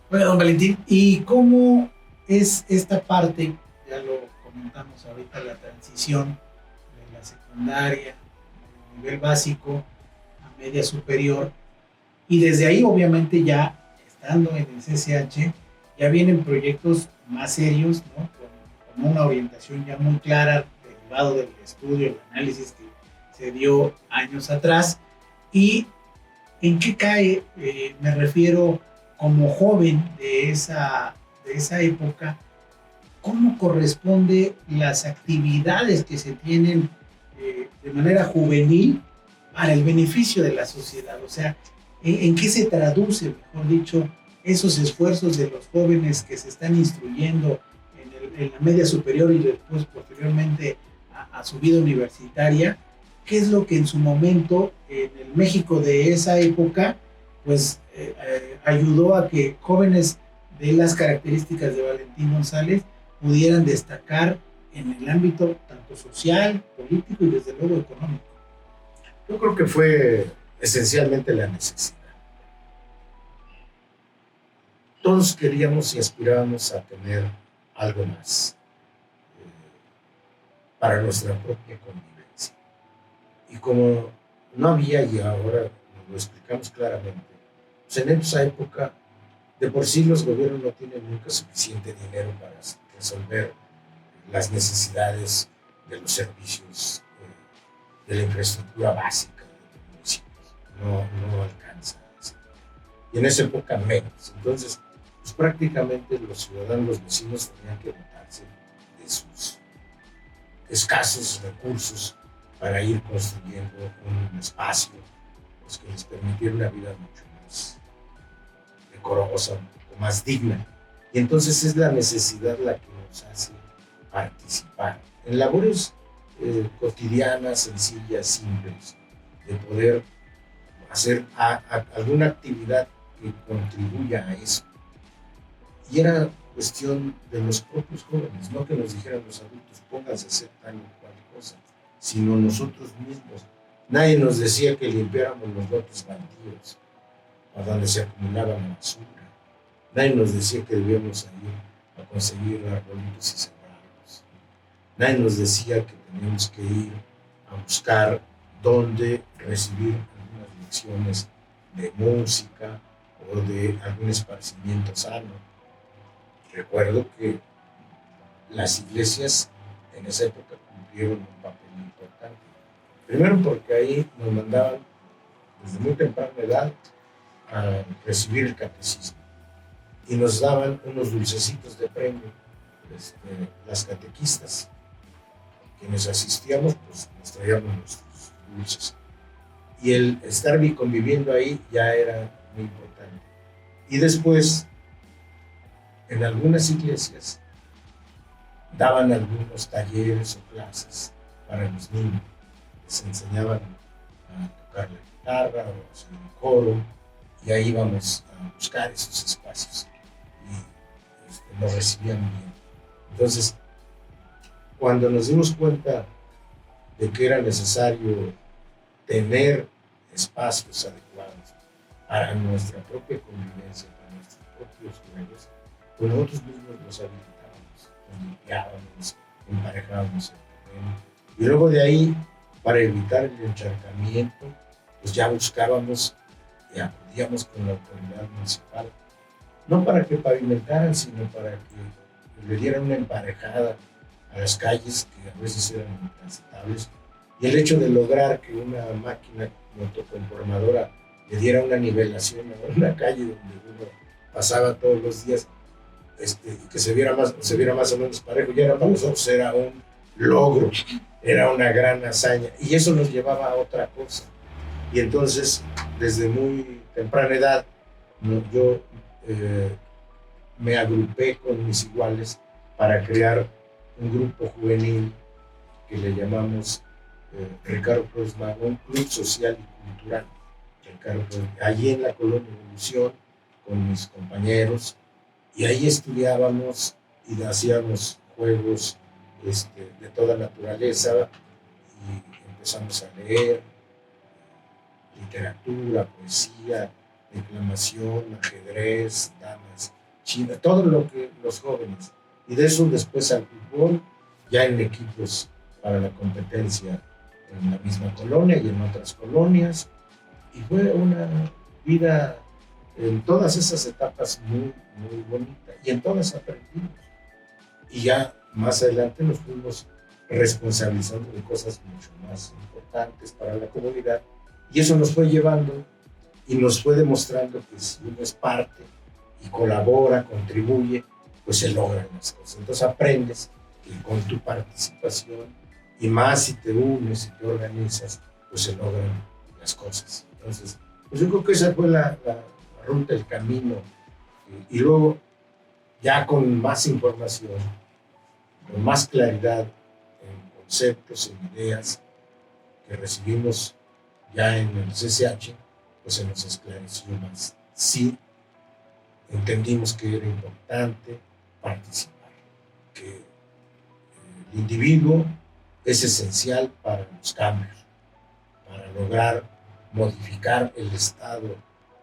Bueno, don Valentín, ¿y cómo es esta parte? Ya lo comentamos ahorita, la transición de la secundaria, del nivel básico a media superior, y desde ahí obviamente ya estando en el CCH ya vienen proyectos más serios, ¿no? Con una orientación ya muy clara, derivado del estudio, el análisis que se dio años atrás. ¿Y en qué cae? Me refiero como joven de esa época, ¿cómo corresponde las actividades que se tienen de manera juvenil para el beneficio de la sociedad? O sea, ¿en qué se traduce, mejor dicho, esos esfuerzos de los jóvenes que se están instruyendo en la media superior y después posteriormente a su vida universitaria? ¿Qué es lo que en su momento, en el México de esa época, pues ayudó a que jóvenes de las características de Valentín González pudieran destacar en el ámbito tanto social, político y desde luego económico? Yo creo que fue esencialmente la necesidad. todos queríamos y aspirábamos a tener algo más para nuestra propia convivencia. Y como no había, y ahora lo explicamos claramente, pues en esa época de por sí los gobiernos no tienen nunca suficiente dinero para resolver las necesidades de los servicios, de la infraestructura básica de los municipios. No alcanza. Y en esa época menos. Entonces, pues prácticamente los ciudadanos, los vecinos tenían que dotarse de sus escasos recursos para ir construyendo un espacio pues, que les permitiera una vida mucho más decorosa, un poco más digna. Y entonces es la necesidad la que nos hace participar en labores cotidianas, sencillas, simples, de poder hacer alguna actividad que contribuya a eso. Y era cuestión de los propios jóvenes, no que nos dijeran los adultos, pónganse a hacer tal o cual cosa, sino nosotros mismos. Nadie nos decía que limpiáramos los lotes baldíos, a donde se acumulaba la basura. Nadie nos decía que debíamos ir a conseguir arbolitos y sembrarlos. Nadie nos decía que teníamos que ir a buscar dónde recibir algunas lecciones de música o de algún esparcimiento sano. Recuerdo que las iglesias en esa época cumplieron un papel importante. Primero porque ahí nos mandaban desde muy temprana edad a recibir el catecismo y nos daban unos dulcecitos de premio, las catequistas. Quienes asistíamos, pues nos traíamos nuestros dulces. Y el estar conviviendo ahí ya era muy importante. Y después, en algunas iglesias, daban algunos talleres o clases para los niños. Les enseñaban a tocar la guitarra o a hacer un coro, y ahí íbamos a buscar esos espacios y lo recibían bien. Entonces, cuando nos dimos cuenta de que era necesario tener espacios adecuados para nuestra propia convivencia, para nuestros propios juegos, pues nosotros mismos nos habilitábamos, nos limpiábamos, emparejábamos el terreno. Y luego de ahí, para evitar el encharcamiento, pues ya buscábamos y acudíamos con la autoridad municipal, no para que pavimentaran, sino para que le dieran una emparejada a las calles que a veces eran intransitables. Y el hecho de lograr que una máquina motoconformadora le diera una nivelación a una calle donde uno pasaba todos los días, y que se viera más o menos parejo, ya para nosotros era un logro, era una gran hazaña, y eso nos llevaba a otra cosa. Y entonces, desde muy temprana edad, yo me agrupé con mis iguales para crear un grupo juvenil que le llamamos Ricardo Flores Magón, Club Social y Cultural. Allí en la Colonia Evolución, con mis compañeros, y ahí estudiábamos y hacíamos juegos de toda naturaleza, y empezamos a leer literatura, poesía, declamación, ajedrez, damas chinas, todo lo que los jóvenes. Y de eso después al fútbol, ya en equipos para la competencia en la misma colonia y en otras colonias. Y fue una vida en todas esas etapas muy, muy bonita. Y en todas aprendimos. Y ya más adelante nos fuimos responsabilizando de cosas mucho más importantes para la comunidad. Y eso nos fue llevando y nos fue demostrando que si uno es parte y colabora, contribuye, pues se logran las cosas. Entonces aprendes que con tu participación, y más si te unes y te organizas, pues se logran las cosas. Entonces, pues yo creo que esa fue la ruta, el camino. Y luego, ya con más información, con más claridad en conceptos, en ideas que recibimos ya en el CCH, pues se nos esclareció más. Sí, entendimos que era importante participar, que el individuo es esencial para los cambios, para lograr modificar el estado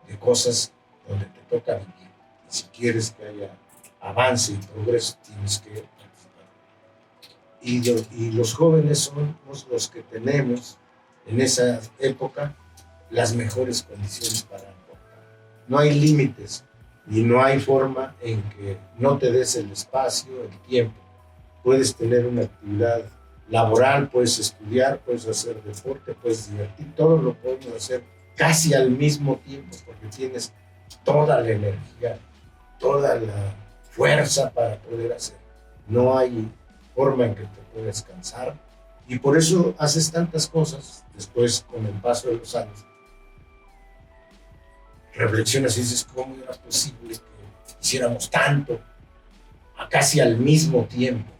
de cosas donde te toca vivir. Y si quieres que haya avance y progreso, tienes que participar. Y los jóvenes somos los que tenemos en esa época las mejores condiciones para aportar. No hay límites y no hay forma en que no te des el espacio, el tiempo. Puedes tener una actividad laboral, puedes estudiar, puedes hacer deporte, puedes divertir, todo lo podemos hacer casi al mismo tiempo porque tienes toda la energía, toda la fuerza para poder hacer. No hay forma en que te puedas cansar y por eso haces tantas cosas. Después, con el paso de los años, reflexionas y dices, ¿cómo era posible que hiciéramos tanto casi al mismo tiempo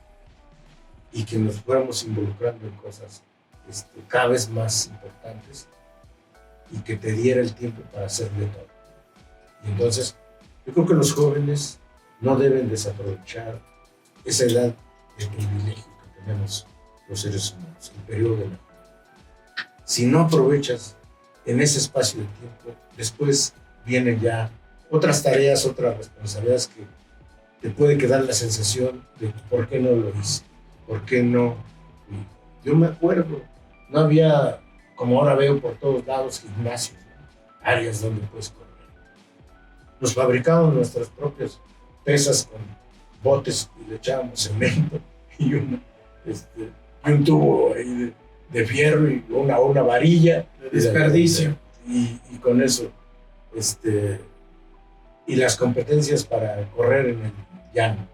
y que nos fuéramos involucrando en cosas cada vez más importantes y que te diera el tiempo para hacerle todo? Y entonces, yo creo que los jóvenes no deben desaprovechar esa edad de privilegio que tenemos los seres humanos, el periodo de la juventud. Si no aprovechas en ese espacio de tiempo, después vienen ya otras tareas, otras responsabilidades que te puede quedar la sensación de ¿por qué no lo hice? ¿Por qué no? Yo me acuerdo, no había, como ahora veo por todos lados, gimnasios, ¿no? Áreas donde puedes correr. Nos fabricábamos nuestras propias pesas con botes y le echábamos cemento y un tubo ahí de fierro y una varilla. De desperdicio. Y con eso, y las competencias para correr en el llano.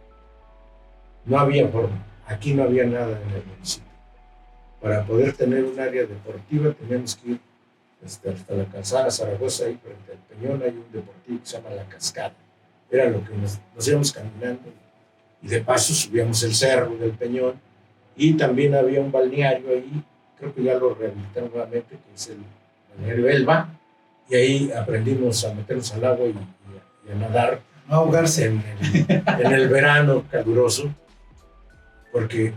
No había forma. Aquí no había nada en el municipio. Para poder tener un área deportiva teníamos que ir hasta la calzada Zaragoza, ahí frente al Peñón hay un deportivo que se llama La Cascada. Era lo que nos íbamos caminando y de paso subíamos el cerro del Peñón y también había un balneario ahí, creo que ya lo rehabilitaron nuevamente, que es el balneario Elba, y ahí aprendimos a meternos al agua y a nadar, no ahogarse en el verano caluroso, porque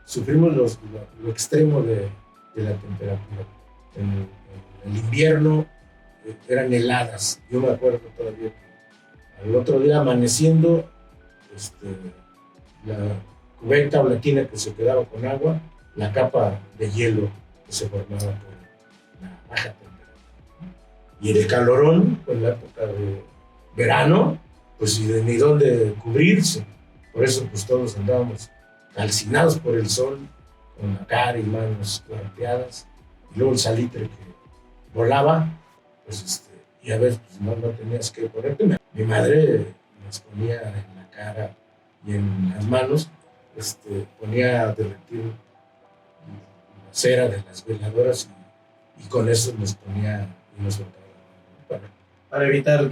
sufrimos lo extremo de la temperatura. En el invierno eran heladas. Yo me acuerdo todavía que al otro día amaneciendo, la cubeta o la tina que se quedaba con agua, la capa de hielo que se formaba por la baja temperatura. Y el calorón, con la época de verano, pues ni dónde cubrirse. Por eso pues todos andábamos calcinados por el sol, con la cara y manos cuarteadas. Y luego el salitre que volaba, pues y a veces pues, no tenías que ponerte. Mi madre nos ponía en la cara y en las manos, ponía a derretir la cera de las veladoras y con eso nos ponía y nos botaba para evitar la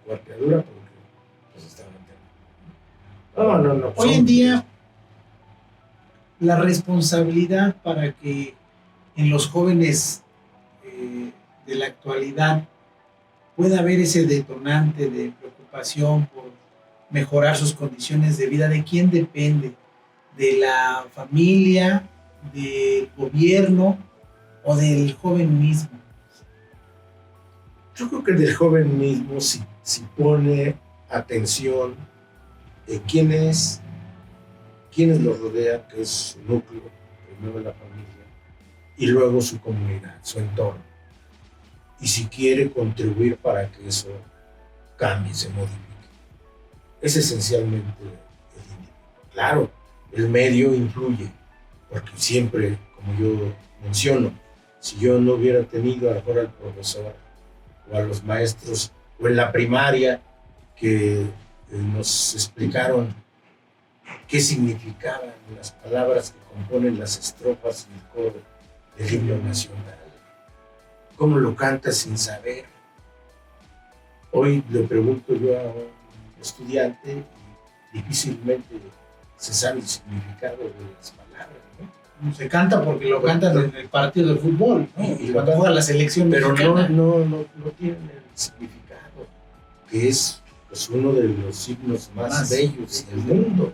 cuarteadura porque pues estaba enterrado. No. Hoy en día, la responsabilidad para que en los jóvenes de la actualidad pueda haber ese detonante de preocupación por mejorar sus condiciones de vida, ¿de quién depende? ¿De la familia, del gobierno o del joven mismo? Yo creo que del joven mismo, si pone atención en quiénes lo rodean, que es su núcleo, primero la familia, y luego su comunidad, su entorno. Y si quiere contribuir para que eso cambie, se modifique. Es esencialmente el individuo. Claro, el medio influye, porque siempre, como yo menciono, si yo no hubiera tenido a lo mejor al profesor o a los maestros o en la primaria que nos explicaron qué significaban las palabras que componen las estrofas y el coro del himno nacional, cómo lo cantas sin saber. Hoy le pregunto yo a un estudiante y difícilmente se sabe el significado de las palabras, ¿no? Se canta porque lo cantan en el partido de fútbol, ¿no? Y cuando juega la selección pero mexicana. no tienen el significado, que es pues, uno de los signos más bellos del mundo.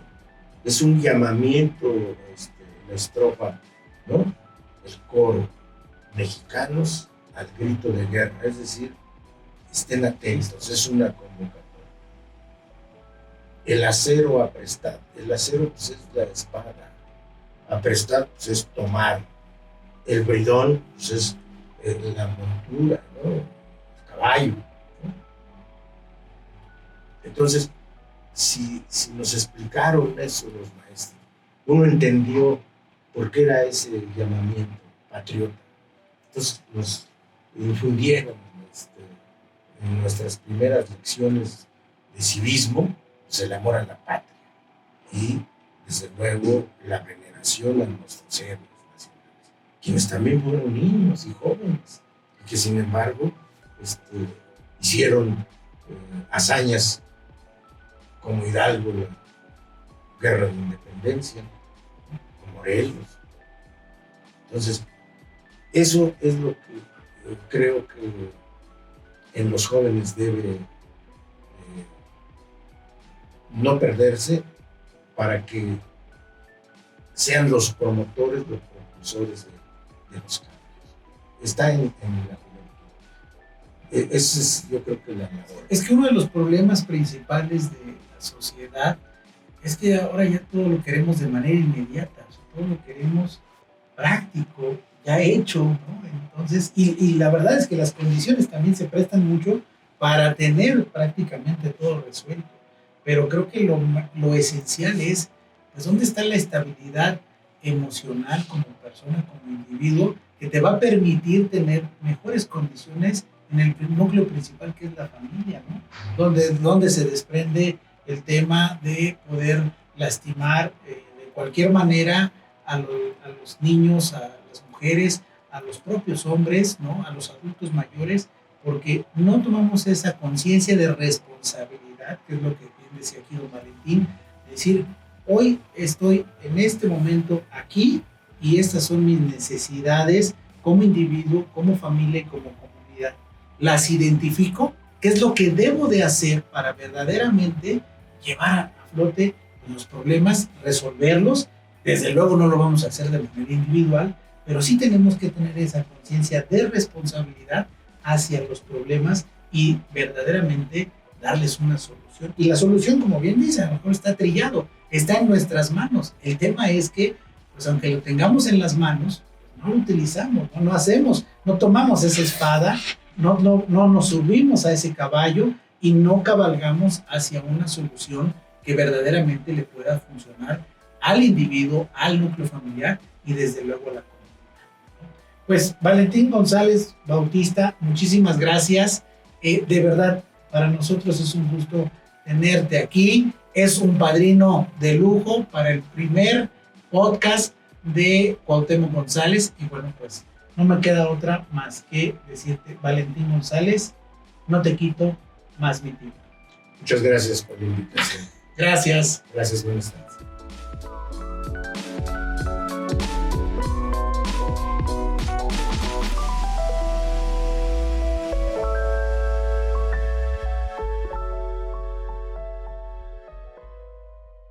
Es un llamamiento, la estrofa, ¿no? El coro, mexicanos al grito de guerra, es decir, estén atentos, es una convocatoria. el acero Aprestad. El acero pues, es la espada, Aprestad pues, es tomar, el bridón pues, es la montura, ¿no? El caballo, ¿no? Entonces, si nos explicaron eso los maestros, uno entendió por qué era ese llamamiento patriota. Entonces nos infundieron en nuestras primeras lecciones de civismo pues, el amor a la patria y desde luego la veneración a nuestros héroes nacionales, quienes también fueron niños y jóvenes y que sin embargo hicieron hazañas como Hidalgo, la guerra de independencia, como Morelos. Entonces, eso es lo que yo creo que en los jóvenes debe no perderse para que sean los promotores, los propulsores de los cambios. Está en la juventud. Esa es, yo creo que la labor. Es que uno de los problemas principales de la sociedad es que ahora ya todo lo queremos de manera inmediata, o sea, todo lo queremos práctico, ya hecho, ¿no? Entonces, y la verdad es que las condiciones también se prestan mucho para tener prácticamente todo resuelto. Pero creo que lo esencial es, pues, ¿dónde está la estabilidad emocional como persona, como individuo, que te va a permitir tener mejores condiciones en el núcleo principal que es la familia, ¿no? Donde se desprende el tema de poder lastimar de cualquier manera a los niños, a las mujeres, a los propios hombres, ¿no? A los adultos mayores, porque no tomamos esa conciencia de responsabilidad, que es lo que bien decía aquí don Valentín, decir, hoy estoy en este momento aquí y estas son mis necesidades como individuo, como familia y como comunidad. Las identifico, qué es lo que debo de hacer para verdaderamente llevar a flote los problemas, resolverlos. Desde luego no lo vamos a hacer de manera individual, pero sí tenemos que tener esa conciencia de responsabilidad hacia los problemas y verdaderamente darles una solución. Y la solución, como bien dice, a lo mejor está trillado, está en nuestras manos. El tema es que, pues aunque lo tengamos en las manos, no lo utilizamos, no hacemos, no tomamos esa espada, no nos subimos a ese caballo y no cabalgamos hacia una solución que verdaderamente le pueda funcionar al individuo, al núcleo familiar y desde luego a la comunidad. Pues Valentín González Bautista, muchísimas gracias. De verdad, para nosotros es un gusto tenerte aquí. Es un padrino de lujo para el primer podcast de Cuauhtémoc González. Y bueno, pues no me queda otra más que decirte, Valentín González, no te quito más mi tiempo. Muchas gracias por la invitación. Gracias. Gracias, buenas tardes.